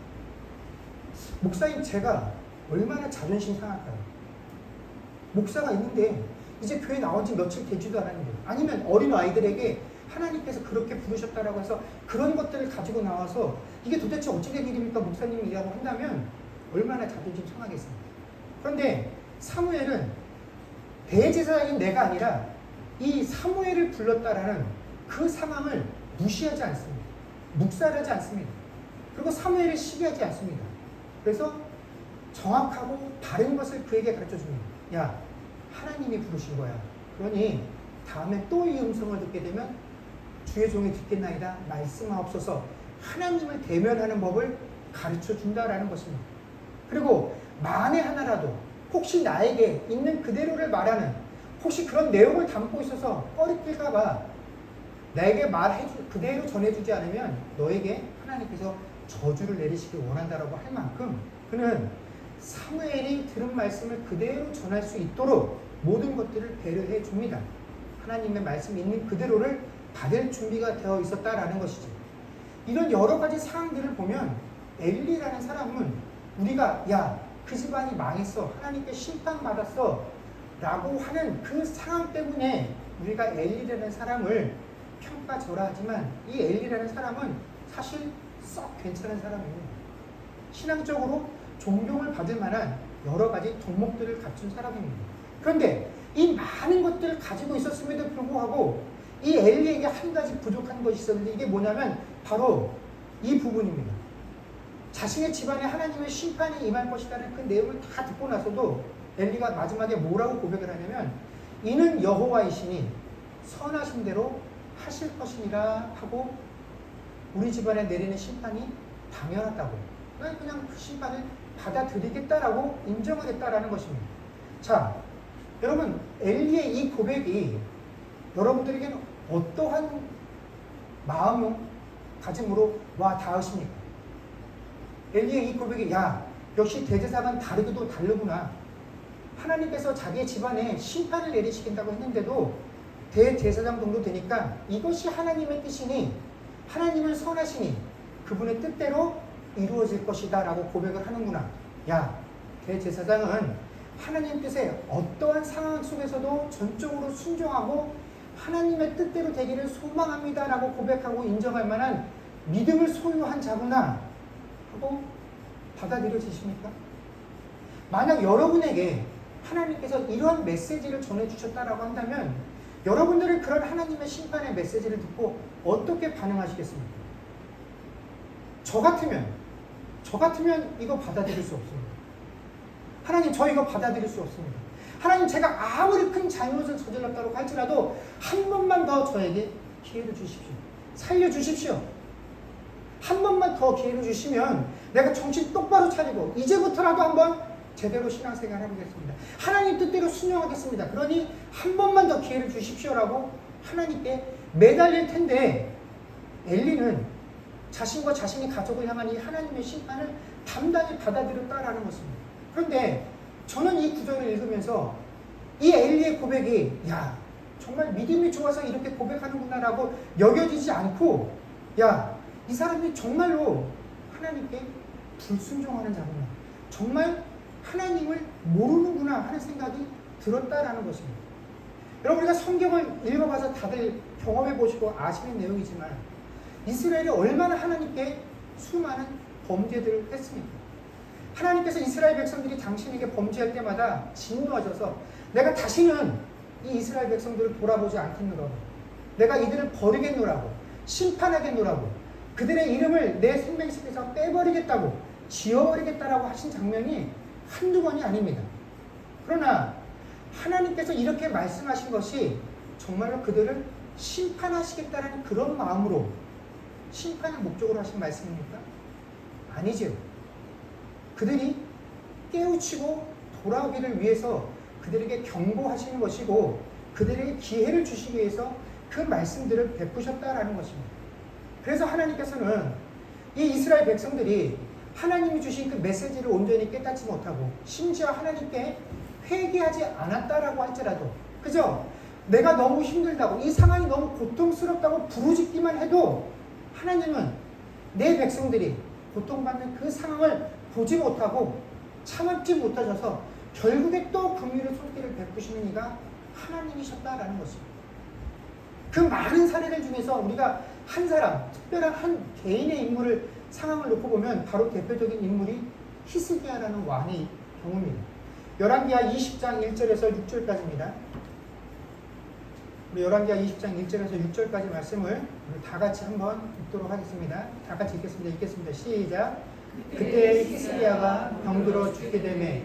A: 목사님 제가 얼마나 자존심 상할까요? 목사가 있는데 이제 교회 나온 지 며칠 되지도 않았는데 아니면 어린 아이들에게 하나님께서 그렇게 부르셨다라고 해서 그런 것들을 가지고 나와서 이게 도대체 어찌 된 일입니까 목사님이라고 한다면 얼마나 자존심 상하겠습니까? 그런데 사무엘은 대제사장인 내가 아니라 이 사무엘을 불렀다라는 그 상황을 무시하지 않습니다. 묵살하지 않습니다. 그리고 사무엘을 시기하지 않습니다. 그래서 정확하고 바른 것을 그에게 가르쳐 줍니다. 야, 하나님이 부르신 거야. 그러니 다음에 또 이 음성을 듣게 되면 주의 종이 듣겠나이다. 말씀하옵소서. 하나님을 대면하는 법을 가르쳐 준다라는 것입니다. 그리고 만에 하나라도 혹시 나에게 있는 그대로를 말하는 혹시 그런 내용을 담고 있어서 꺼리낄까봐 내게 그대로 전해주지 않으면 너에게 하나님께서 저주를 내리시길 원한다라고 할 만큼 그는 사무엘이 들은 말씀을 그대로 전할 수 있도록 모든 것들을 배려해 줍니다. 하나님의 말씀이 있는 그대로를 받을 준비가 되어 있었다라는 것이죠. 이런 여러 가지 상황들을 보면 엘리라는 사람은 우리가 그 집안이 망했어, 하나님께 심판받았어 라고 하는 그 상황 때문에 우리가 엘리라는 사람을 평가절하하지만 이 엘리라는 사람은 사실 썩 괜찮은 사람이에요. 신앙적으로 존경을 받을 만한 여러 가지 덕목들을 갖춘 사람입니다. 그런데 이 많은 것들을 가지고 있었음에도 불구하고 이 엘리에게 한 가지 부족한 것이 있었는데 이게 뭐냐면 바로 이 부분입니다. 자신의 집안에 하나님의 심판이 임할 것이라는 그 내용을 다 듣고 나서도 엘리가 마지막에 뭐라고 고백을 하냐면 이는 여호와이시니 선하신 대로 하실 것이니라 하고 우리 집안에 내리는 심판이 당연하다고 그냥 그 심판을 받아들이겠다라고 인정하겠다라는 것입니다. 자, 여러분 엘리의 이 고백이 여러분들에게는 어떠한 마음가짐으로 와 닿으십니까? 엘리의 이 고백이 역시 대제사장은 다르기도 다르구나. 하나님께서 자기의 집안에 심판을 내리시킨다고 했는데도 대제사장 정도 되니까 이것이 하나님의 뜻이니 하나님은 선하시니 그분의 뜻대로 이루어질 것이다 라고 고백을 하는구나. 대제사장은 하나님 뜻에 어떠한 상황 속에서도 전적으로 순종하고 하나님의 뜻대로 되기를 소망합니다 라고 고백하고 인정할 만한 믿음을 소유한 자구나 하고 받아들여지십니까? 만약 여러분에게 하나님께서 이런 메시지를 전해주셨다라고 한다면 여러분들은 그런 하나님의 심판의 메시지를 듣고 어떻게 반응하시겠습니까? 저 같으면 이거 받아들일 수 없습니다. 하나님, 저 이거 받아들일 수 없습니다. 하나님, 제가 아무리 큰 잘못을 저질렀다고 할지라도 한 번만 더 저에게 기회를 주십시오. 살려주십시오. 한 번만 더 기회를 주시면 내가 정신 똑바로 차리고 이제부터라도 한번 제대로 신앙생활 해보겠습니다. 하나님 뜻대로 순종하겠습니다. 그러니 한 번만 더 기회를 주십시오라고 하나님께 매달릴 텐데 엘리는 자신과 자신의 가족을 향한 이 하나님의 심판을 담담히 받아들였다라는 것입니다. 그런데 저는 이 구절을 읽으면서 이 엘리의 고백이 정말 믿음이 좋아서 이렇게 고백하는구나라고 여겨지지 않고 이 사람이 정말로 하나님께 불순종하는 자구나, 정말 하나님을 모르는구나 하는 생각이 들었다라는 것입니다. 여러분, 우리가 성경을 읽어봐서 다들 경험해 보시고 아시는 내용이지만 이스라엘이 얼마나 하나님께 수많은 범죄들을 했습니까? 하나님께서 이스라엘 백성들이 당신에게 범죄할 때마다 진노하셔서 내가 다시는 이 이스라엘 백성들을 돌아보지 않겠노라고, 내가 이들을 버리겠노라고, 심판하겠노라고, 그들의 이름을 내 생명책에서 빼버리겠다고, 지워버리겠다라고 하신 장면이 한두 번이 아닙니다. 그러나 하나님께서 이렇게 말씀하신 것이 정말로 그들을 심판하시겠다는 그런 마음으로 심판을 목적으로 하신 말씀입니까? 아니죠. 그들이 깨우치고 돌아오기를 위해서 그들에게 경고하시는 것이고 그들에게 기회를 주시기 위해서 그 말씀들을 베푸셨다라는 것입니다. 그래서 하나님께서는 이 이스라엘 백성들이 하나님이 주신 그 메시지를 온전히 깨닫지 못하고 심지어 하나님께 회개하지 않았다라고 할지라도 그죠? 내가 너무 힘들다고 이 상황이 너무 고통스럽다고 부르짖기만 해도 하나님은 내 백성들이 고통받는 그 상황을 보지 못하고 참지 못하셔서 결국에 또 긍휼의 손길을 베푸시는 이가 하나님이셨다라는 것입니다. 그 많은 사례들 중에서 우리가 한 사람, 특별한 한 개인의 인물을 상황을 놓고 보면 바로 대표적인 인물이 히스기야라는 왕의 경우입니다. 열왕기하 20장 1절에서 6절까지입니다. 우리 열왕기하 20장 1절에서 6절까지 말씀을 우리 다 같이 한번 읽도록 하겠습니다. 다 같이 읽겠습니다. 시작. 그때 히스기야가 병들어 죽게 되매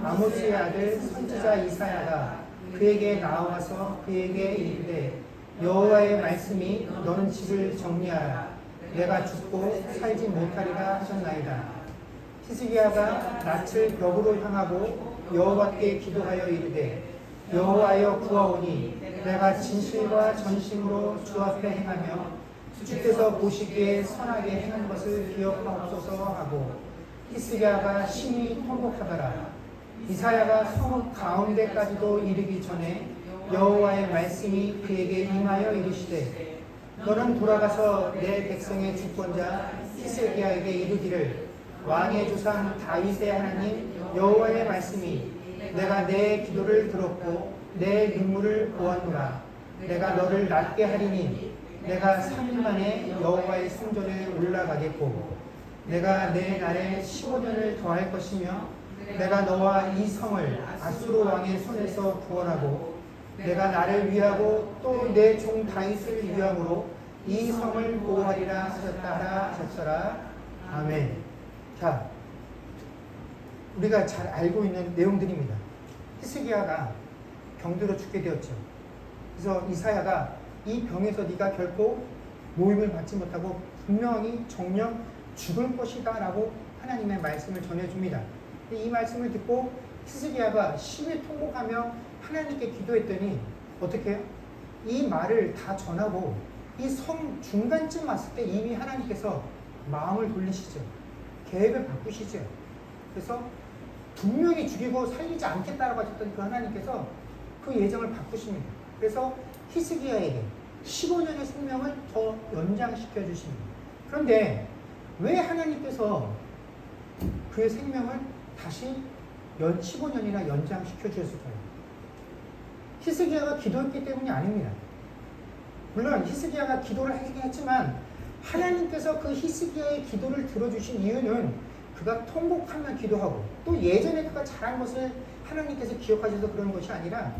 A: 아모스의 아들 선지자 이사야가 그에게 나와서 그에게 이르되 여호와의 말씀이 너는 집을 정리하라. 내가 죽고 살지 못하리라 하셨나이다. 히스기야가 낯을 벽으로 향하고 여호와께 기도하여 이르되 여호와여 구하오니 내가 진실과 전심으로 주 앞에 행하며 주께서 보시기에 선하게 행한 것을 기억하옵소서 하고 히스기야가 심히 통곡하더라. 이사야가 성읍 가운데까지도 이르기 전에 여호와의 말씀이 그에게 임하여 이르시되 너는 돌아가서 내 백성의 주권자 히스기야에게 이르기를 왕의 조상 다윗의 하나님 여호와의 말씀이 내가 내 기도를 들었고 내 눈물을 보았노라. 내가 너를 낫게 하리니 내가 3일 만에 여호와의 성전에 올라가겠고 내가 내 날에 15년을 더할 것이며 내가 너와 이 성을 아수르 왕의 손에서 구원하고 내가 나를 위하고 또 내 종 다윗을 위함으로 이 성을 보호하리라 하셨더라. 아멘. 자, 우리가 잘 알고 있는 내용들입니다. 히스기야가 병들어 죽게 되었죠. 그래서 이사야가 이 병에서 네가 결코 모임을 받지 못하고 분명히 정령 죽을 것이다 라고 하나님의 말씀을 전해줍니다. 이 말씀을 듣고 히스기야가 심히 통곡하며 하나님께 기도했더니 어떻게 해요? 이 말을 다 전하고 이 성 중간쯤 왔을 때 이미 하나님께서 마음을 돌리시죠. 계획을 바꾸시죠. 그래서 분명히 죽이고 살리지 않겠다라고 하셨던 그 하나님께서 그 예정을 바꾸십니다. 그래서 히스기야에게 15년의 생명을 더 연장시켜 주십니다. 그런데 왜 하나님께서 그의 생명을 다시 15년이나 연장시켜 주셨을까요? 히스기야가 기도했기 때문이 아닙니다. 물론 히스기야가 기도를 하긴 했지만 하나님께서 그 히스기야의 기도를 들어주신 이유는 그가 통곡하며 기도하고 또 예전에 그가 잘한 것을 하나님께서 기억하셔서 그런 것이 아니라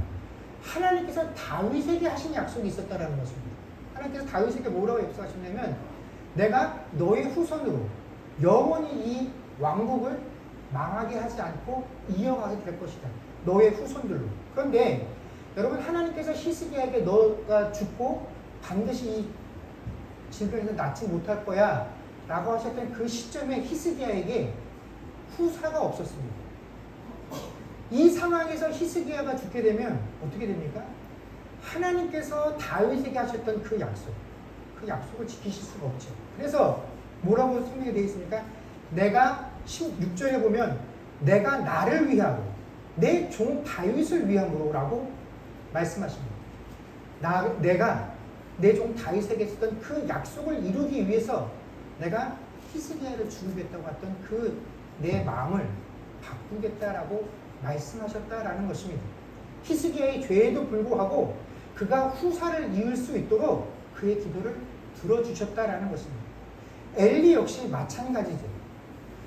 A: 하나님께서 다윗에게 하신 약속이 있었다라는 것입니다. 하나님께서 다윗에게 뭐라고 약속하셨냐면 내가 너의 후손으로 영원히 이 왕국을 망하게 하지 않고 이어가게 될 것이다. 너의 후손들로. 그런데 여러분 하나님께서 히스기야에게 너가 죽고 반드시 이 질병에서 낫지 못할 거야 라고 하셨던 그 시점에 히스기야에게 후사가 없었습니다. 이 상황에서 히스기야가 죽게 되면 어떻게 됩니까? 하나님께서 다윗에게 하셨던 그 약속을 지키실 수가 없죠. 그래서 뭐라고 성경에 되어 있습니까? 내가 16절에 보면 내가 나를 위하고 내 종 다윗을 위함으로 라고 말씀하십니다. 내가 내 종 다윗에게 했던 그 약속을 이루기 위해서 내가 히스기야를 죽이겠다고 했던 그 내 마음을 바꾸겠다라고 말씀하셨다라는 것입니다. 히스기야의 죄에도 불구하고 그가 후사를 이을 수 있도록 그의 기도를 들어주셨다라는 것입니다. 엘리 역시 마찬가지죠.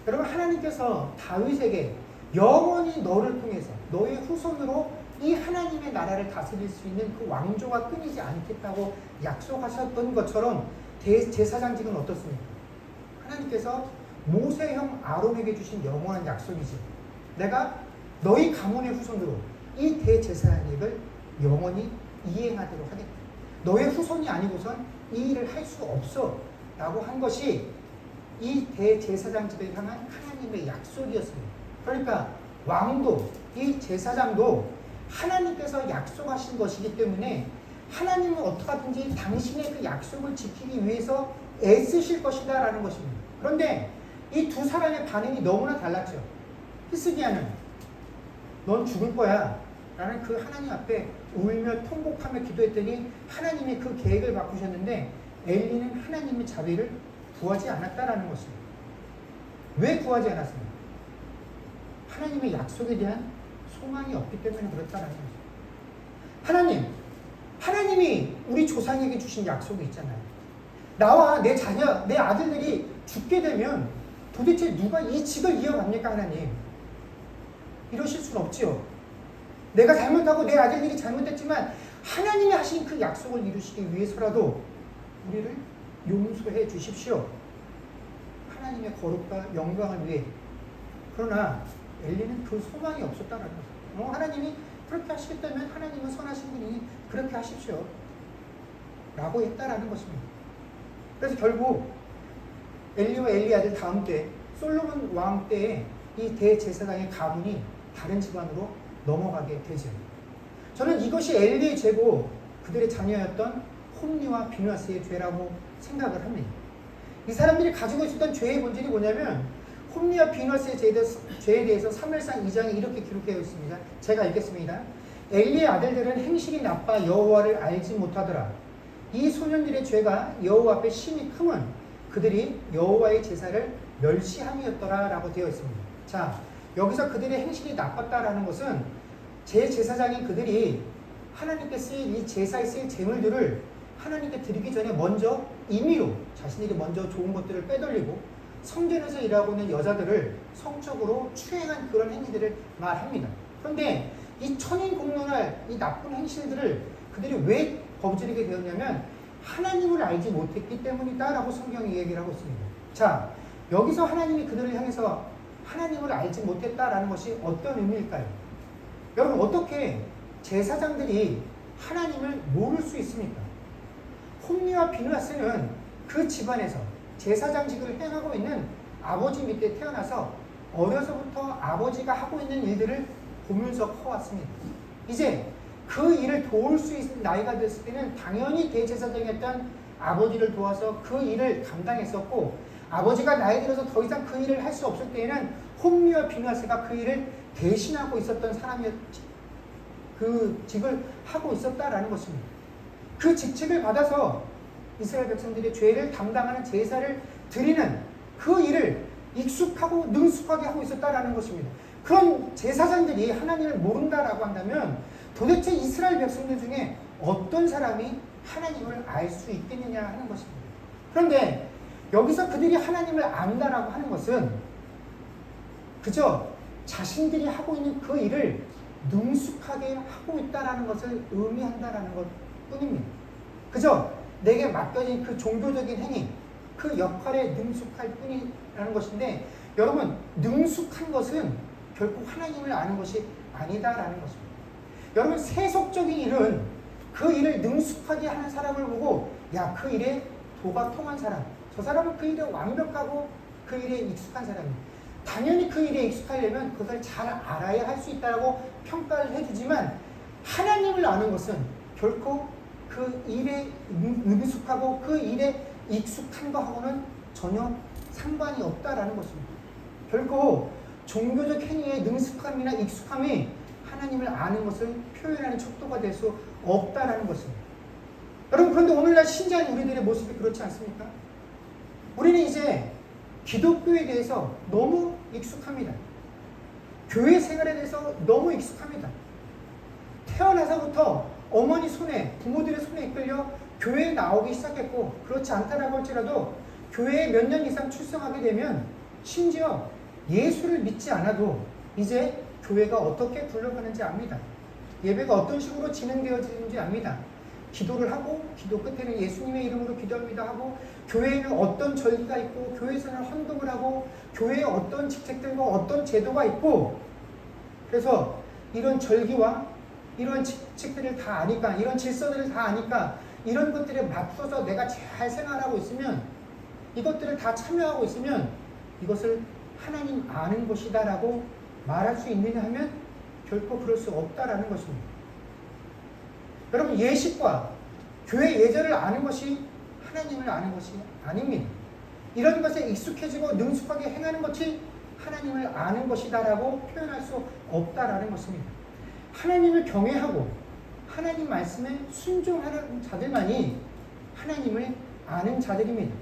A: 여러분 하나님께서 다윗에게 영원히 너를 통해서 너의 후손으로 이 하나님의 나라를 다스릴 수 있는 그 왕조가 끊이지 않겠다고 약속하셨던 것처럼 제사장직은 어떻습니까? 하나님께서 모세형 아론에게 주신 영원한 약속이지. 내가 너희 가문의 후손으로 이 대제사장직을 영원히 이행하도록 하겠다. 너의 후손이 아니고선 이 일을 할 수 없어 라고 한 것이 이 대제사장직을 향한 하나님의 약속이었습니다. 그러니까 왕도 이 제사장도 하나님께서 약속하신 것이기 때문에 하나님은 어떻게든지 당신의 그 약속을 지키기 위해서 애쓰실 것이다 라는 것입니다. 그런데 이 두 사람의 반응이 너무나 달랐죠. 히스기야는 넌 죽을 거야 라는 그 하나님 앞에 울며 통곡하며 기도했더니 하나님이 그 계획을 바꾸셨는데 엘리는 하나님의 자비를 구하지 않았다라는 것입니다. 왜 구하지 않았습니까? 하나님의 약속에 대한 소망이 없기 때문에 그렇다라는 거죠. 하나님이 우리 조상에게 주신 약속이 있잖아요. 나와 내 자녀, 내 아들들이 죽게 되면 도대체 누가 이 직을 이어갑니까 하나님? 이러실 수는 없지요. 내가 잘못하고 내 아들들이 잘못했지만 하나님이 하신 그 약속을 이루시기 위해서라도 우리를 용서해 주십시오. 하나님의 거룩과 영광을 위해. 그러나 엘리는 그 소망이 없었다는 거죠. 하나님이 그렇게 하시겠다면 하나님은 선하신 분이니 그렇게 하십시오 라고 했다라는 것입니다. 그래서 결국 엘리와 엘리 아들 다음 때 솔로몬 왕 때에 이 대제사장의 가문이 다른 집안으로 넘어가게 되죠. 저는 이것이 엘리의 죄고 그들의 자녀였던 홈리와 비누아스의 죄라고 생각을 합니다. 이 사람들이 가지고 있었던 죄의 본질이 뭐냐면 홈리와 비누아스의 죄에 대해서 사무엘상 2장에 이렇게 기록되어 있습니다. 제가 읽겠습니다. 엘리의 아들들은 행실이 나빠 여호와를 알지 못하더라. 이 소년들의 죄가 여호와 앞에 심히 크면 그들이 여호와의 제사를 멸시함이었더라 라고 되어 있습니다. 자, 여기서 그들의 행실이 나빴다라는 것은 제사장인 그들이 하나님께 쓰일 이 제사에 쓰일 제물들을 하나님께 드리기 전에 먼저 임의로 자신들이 먼저 좋은 것들을 빼돌리고 성전에서 일하고 있는 여자들을 성적으로 추행한 그런 행위들을 말합니다. 그런데 이 천인공론할 이 나쁜 행실들을 그들이 왜 저지르게 되었냐면 하나님을 알지 못했기 때문이다라고 성경이 얘기를 하고 있습니다. 자, 여기서 하나님이 그들을 향해서 하나님을 알지 못했다라는 것이 어떤 의미일까요? 여러분, 어떻게 제사장들이 하나님을 모를 수 있습니까? 홈리와 비누아스는 그 집안에서 제사장직을 행하고 있는 아버지 밑에 태어나서 어려서부터 아버지가 하고 있는 일들을 보면서 커왔습니다. 이제 그 일을 도울 수 있는 나이가 됐을 때는 당연히 대제사장이었던 아버지를 도와서 그 일을 감당했었고, 아버지가 나이 들어서 더 이상 그 일을 할 수 없을 때에는 홈리와 비누아스가 그 일을 대신하고 있었던 사람이었지, 그 직을 하고 있었다라는 것입니다. 그 직책을 받아서 이스라엘 백성들의 죄를 담당하는 제사를 드리는 그 일을 익숙하고 능숙하게 하고 있었다라는 것입니다. 그런 제사장들이 하나님을 모른다라고 한다면 도대체 이스라엘 백성들 중에 어떤 사람이 하나님을 알 수 있겠느냐 하는 것입니다. 그런데 여기서 그들이 하나님을 안다라고 하는 것은 그저 자신들이 하고 있는 그 일을 능숙하게 하고 있다라는 것을 의미한다라는 것 뿐입니다. 그저 내게 맡겨진 그 종교적인 행위, 그 역할에 능숙할 뿐이라는 것인데, 여러분, 능숙한 것은 결국 하나님을 아는 것이 아니다라는 것입니다. 여러분, 세속적인 일은 그 일을 능숙하게 하는 사람을 보고, 야, 그 일에 도가 통한 사람, 저 사람은 그 일에 완벽하고 그 일에 익숙한 사람이에요. 당연히 그 일에 익숙하려면 그것을 잘 알아야 할 수 있다고 평가를 해주지만, 하나님을 아는 것은 결코 그 일에 능숙하고 그 일에 익숙한 것하고는 전혀 상관이 없다라는 것입니다. 결코 종교적 행위의 능숙함이나 익숙함이 하나님을 아는 것을 표현하는 척도가 될 수 없다라는 것입니다. 여러분, 그런데 오늘날 신자인 우리들의 모습이 그렇지 않습니까? 우리는 이제 기독교에 대해서 너무 익숙합니다. 교회 생활에 대해서 너무 익숙합니다. 태어나서부터 어머니 손에, 부모들의 손에 이끌려 교회에 나오기 시작했고, 그렇지 않다라고 할지라도 교회에 몇 년 이상 출석하게 되면 심지어 예수를 믿지 않아도 이제 교회가 어떻게 굴러가는지 압니다. 예배가 어떤 식으로 진행되어지는지 압니다. 기도를 하고, 기도 끝에는 예수님의 이름으로 기도합니다 하고, 교회에는 어떤 절기가 있고, 교회에서는 헌금을 하고, 교회에 어떤 직책들과 어떤 제도가 있고, 그래서 이런 절기와 이런 직책들을 다 아니까, 이런 질서들을 다 아니까, 이런 것들에 맞춰서 내가 잘 생활하고 있으면, 이것들을 다 참여하고 있으면 이것을 하나님 아는 것이다 라고 말할 수 있느냐 하면 결코 그럴 수 없다라는 것입니다. 여러분, 예식과 교회 예절을 아는 것이 하나님을 아는 것이 아닙니다. 이런 것에 익숙해지고 능숙하게 행하는 것이 하나님을 아는 것이다 라고 표현할 수 없다라는 것입니다. 하나님을 경외하고 하나님 말씀에 순종하는 자들만이 하나님을 아는 자들입니다.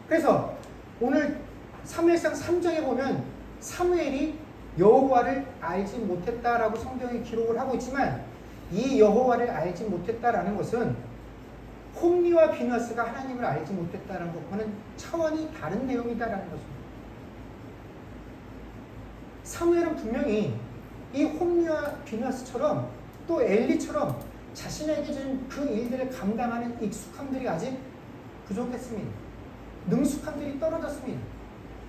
A: 그래서 오늘 사무엘상 3장에 보면 사무엘이 여호와를 알지 못했다라고 성경에 기록을 하고 있지만, 이 여호와를 알지 못했다라는 것은 홈리와 비누아스가 하나님을 알지 못했다라는 것과는 차원이 다른 내용이다라는 것입니다. 사무엘은 분명히 이 홈리와 비누아스처럼 또 엘리처럼 자신에게 준 그 일들을 감당하는 익숙함들이 아직 부족했습니다. 능숙함들이 떨어졌습니다.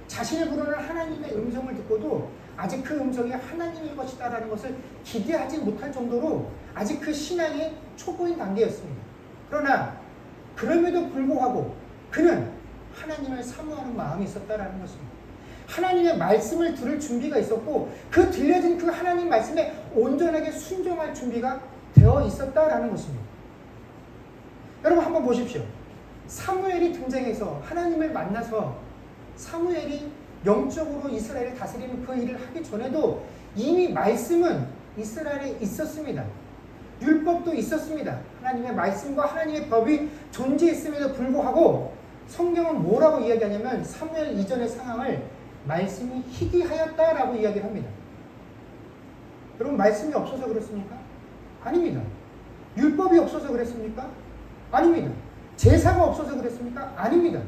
A: 자신을 부르는 하나님의 음성을 듣고도 아직 그 음성이 하나님일 것이다라는 것을 기대하지 못할 정도로 아직 그 신앙의 초보인 단계였습니다. 그러나 그럼에도 불구하고 그는 하나님을 사모하는 마음이 있었다라는 것입니다. 하나님의 말씀을 들을 준비가 있었고, 그 들려진 그 하나님 말씀에 온전하게 순종할 준비가 되어 있었다라는 것입니다. 여러분 한번 보십시오. 사무엘이 등장해서 하나님을 만나서 사무엘이 영적으로 이스라엘을 다스리는 그 일을 하기 전에도 이미 말씀은 이스라엘에 있었습니다. 율법도 있었습니다. 하나님의 말씀과 하나님의 법이 존재했음에도 불구하고 성경은 뭐라고 이야기하냐면 사무엘 이전의 상황을 말씀이 희귀하였다라고 이야기를 합니다. 여러분 말씀이 없어서 그렇습니까? 아닙니다. 율법이 없어서 그랬습니까? 아닙니다. 제사가 없어서 그랬습니까? 아닙니다.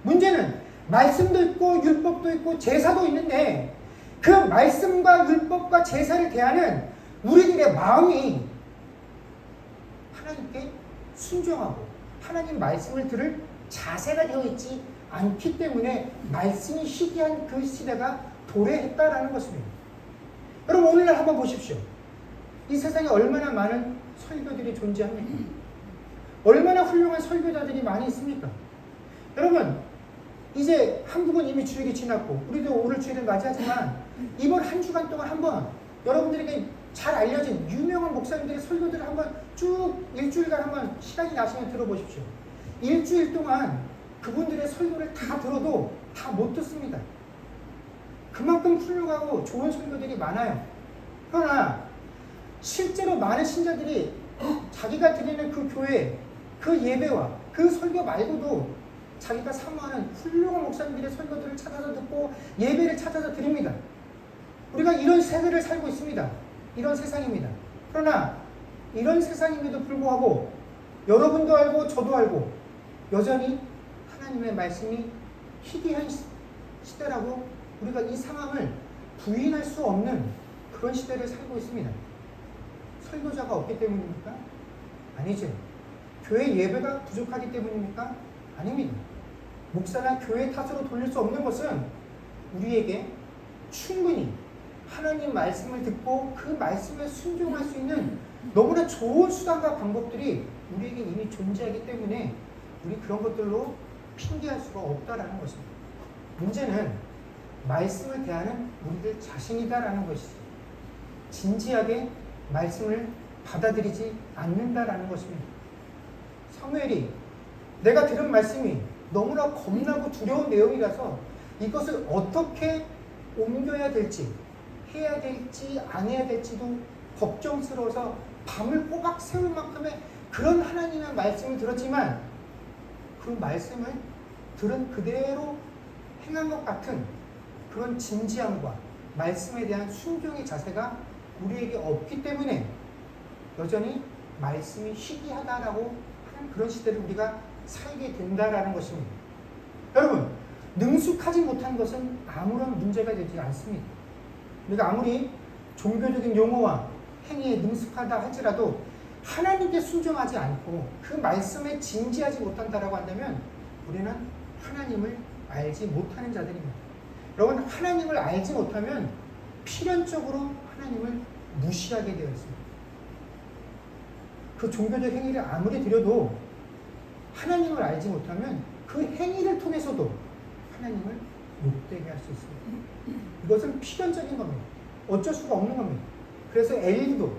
A: 문제는 말씀도 있고 율법도 있고 제사도 있는데 그 말씀과 율법과 제사를 대하는 우리들의 마음이 하나님께 순종하고 하나님 말씀을 들을 자세가 되어 있지 않기 때문에 말씀이 희귀한 그 시대가 도래했다라는 것입니다. 여러분 오늘날 한번 보십시오. 이 세상에 얼마나 많은 설교들이 존재합니까? 얼마나 훌륭한 설교자들이 많이 있습니까? 여러분 이제 한국은 이미 주일이 지났고 우리도 오늘 주일을 맞이하지만 이번 한 주간 동안 한번 여러분들에게 잘 알려진 유명한 목사님들의 설교들을 한번 쭉 일주일간 한번 시간이 나시면 들어보십시오. 일주일 동안 그분들의 설교를 다 들어도 다 못 듣습니다. 그만큼 훌륭하고 좋은 설교들이 많아요. 그러나 실제로 많은 신자들이 자기가 드리는 그 교회, 그 예배와 그 설교 말고도 자기가 사모하는 훌륭한 목사님들의 설교들을 찾아서 듣고 예배를 찾아서 드립니다. 우리가 이런 세대를 살고 있습니다. 이런 세상입니다. 그러나 이런 세상임에도 불구하고 여러분도 알고 저도 알고 여전히 하나님의 말씀이 희귀한 시대라고 우리가 이 상황을 부인할 수 없는 그런 시대를 살고 있습니다. 설교자가 없기 때문입니까? 아니죠. 교회 예배가 부족하기 때문입니까? 아닙니다. 목사나 교회 탓으로 돌릴 수 없는 것은 우리에게 충분히 하나님 말씀을 듣고 그 말씀에 순종할 수 있는 너무나 좋은 수단과 방법들이 우리에게 이미 존재하기 때문에 우리 그런 것들로 핑계할 수가 없다라는 것입니다. 문제는 말씀을 대하는 우리들 자신이다라는 것이죠. 진지하게 말씀을 받아들이지 않는다라는 것입니다. 사무엘이 내가 들은 말씀이 너무나 겁나고 두려운 내용이라서 이것을 어떻게 옮겨야 될지 해야 될지 안 해야 될지도 걱정스러워서 밤을 꼬박 새울 만큼의 그런 하나님의 말씀을 들었지만 그 말씀을 들은 그대로 행한 것 같은 그런 진지함과 말씀에 대한 순종의 자세가 우리에게 없기 때문에 여전히 말씀이 희귀하다라고 하는 그런 시대를 우리가 살게 된다라는 것입니다. 여러분, 능숙하지 못한 것은 아무런 문제가 되지 않습니다. 우리가 아무리 종교적인 용어와 행위에 능숙하다 할지라도 하나님께 순종하지 않고 그 말씀에 진지하지 못한다라고 한다면 우리는 하나님을 알지 못하는 자들입니다. 여러분, 하나님을 알지 못하면 필연적으로 하나님을 무시하게 되어 있습니다. 그 종교적 행위를 아무리 드려도 하나님을 알지 못하면 그 행위를 통해서도 하나님을 못되게 할 수 있습니다. 이것은 필연적인 겁니다. 어쩔 수가 없는 겁니다. 그래서 엘리도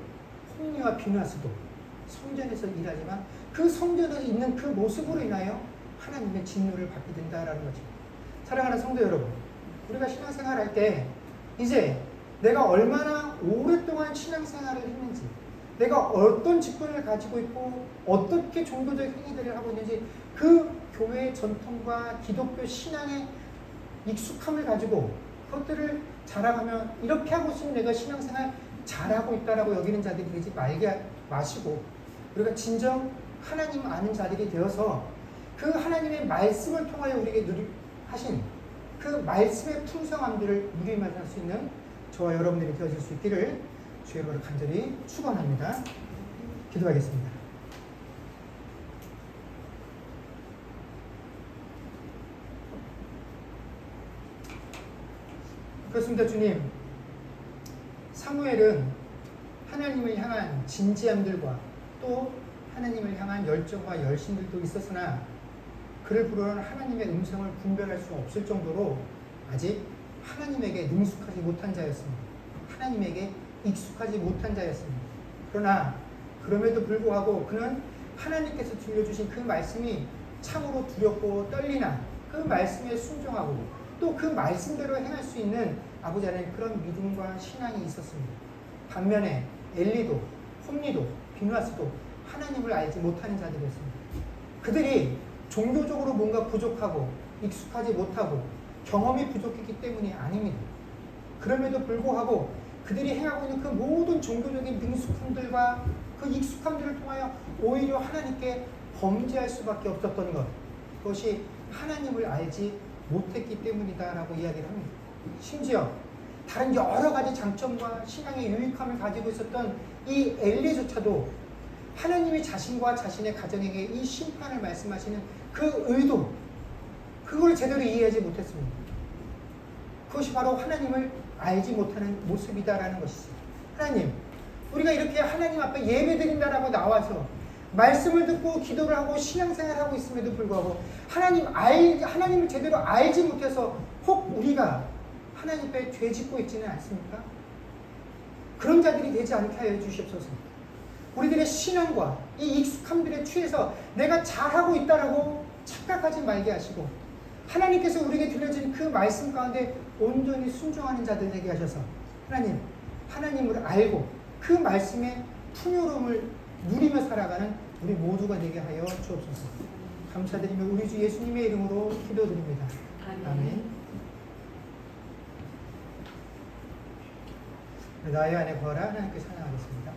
A: 홈리와 비나스도 성전에서 일하지만 그 성전에 있는 그 모습으로 인하여 하나님의 진노를 받게 된다라는 거죠. 사랑하는 성도 여러분, 우리가 신앙생활할 때 이제 내가 얼마나 오랫동안 신앙생활을 했는지, 내가 어떤 직분을 가지고 있고 어떻게 종교적 행위들을 하고 있는지 그 교회의 전통과 기독교 신앙의 익숙함을 가지고 그것들을 자랑하면 이렇게 하고 있으면 내가 신앙생활 잘하고 있다라고 여기는 자들이 되지 말게 마시고 우리가 진정 하나님 아는 자들이 되어서 그 하나님의 말씀을 통하여 우리에게 하신 그 말씀의 풍성함들을 누리면서 할 수 있는 저와 여러분들이 되어질 수 있기를 주의 이름으로 간절히 축원합니다. 기도하겠습니다. 그렇습니다. 주님, 사무엘은 하나님을 향한 진지함들과 또 하나님을 향한 열정과 열심들도 있었으나 그를 부르는 하나님의 음성을 분별할 수 없을 정도로 아직 하나님에게 능숙하지 못한 자였습니다. 하나님에게 익숙하지 못한 자였습니다. 그러나 그럼에도 불구하고 그는 하나님께서 들려주신 그 말씀이 참으로 두렵고 떨리나 그 말씀에 순종하고 또 그 말씀대로 행할 수 있는 아버지 안에 그런 믿음과 신앙이 있었습니다. 반면에 엘리도 홈리도 비누아스도 하나님을 알지 못하는 자들이었습니다. 그들이 종교적으로 뭔가 부족하고 익숙하지 못하고 경험이 부족했기 때문이 아닙니다. 그럼에도 불구하고 그들이 행하고 있는 그 모든 종교적인 능숙함들과 그 익숙함들을 통하여 오히려 하나님께 범죄할 수밖에 없었던 것, 그것이 하나님을 알지 못했기 때문이다라고 이야기를 합니다. 심지어 다른 여러 가지 장점과 신앙의 유익함을 가지고 있었던 이 엘리조차도 하나님이 자신과 자신의 가정에게 이 심판을 말씀하시는 그 의도, 그걸 제대로 이해하지 못했습니다. 그것이 바로 하나님을 알지 못하는 모습이다라는 것이죠. 하나님, 우리가 이렇게 하나님 앞에 예배드린다라고 나와서 말씀을 듣고 기도를 하고 신앙생활을 하고 있음에도 불구하고 하나님을 제대로 알지 못해서 혹 우리가 하나님 앞에 죄 짓고 있지는 않습니까? 그런 자들이 되지 않게 하여 주시옵소서. 우리들의 신앙과 이 익숙함들에 취해서 내가 잘하고 있다라고 착각하지 말게 하시고 하나님께서 우리에게 들려진 그 말씀 가운데 온전히 순종하는 자들 되게 하셔서 하나님을 알고 그 말씀의 풍요로움을 누리며 살아가는 우리 모두가 되게 하여 주옵소서. 감사드리며 우리 주 예수님의 이름으로 기도드립니다. 아멘. 나의 안에 거하라 하나님께 찬양하겠습니다.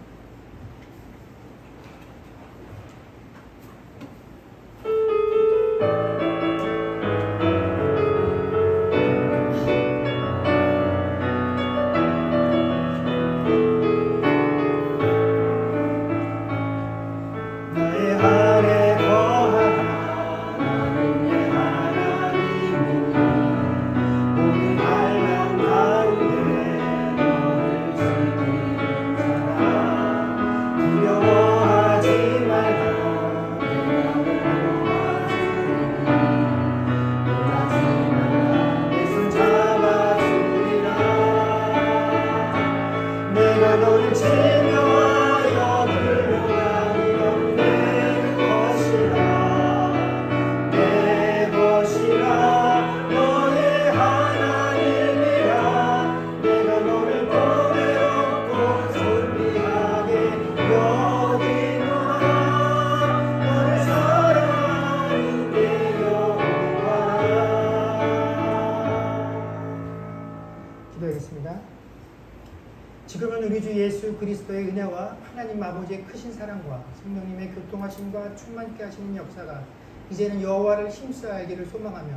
A: 지금은 우리 주 예수 그리스도의 은혜와 하나님 아버지의 크신 사랑과 성령님의 교통하심과 충만케 하시는 역사가 이제는 여호와를 힘써 알기를 소망하며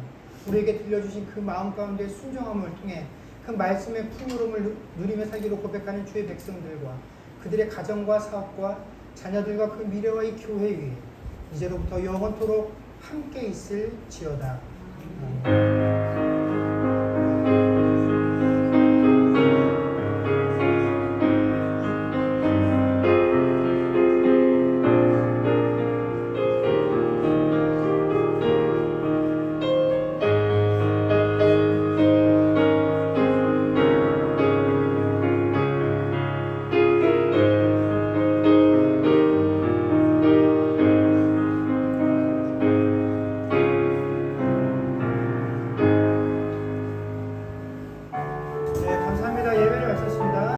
A: 우리에게 들려주신 그 마음 가운데 순종함을 통해 그 말씀의 풍요로움을 누리며 살기로 고백하는 주의 백성들과 그들의 가정과 사업과 자녀들과 그 미래와 이 교회 위에 이제로부터 영원토록 함께 있을지어다. 아멘.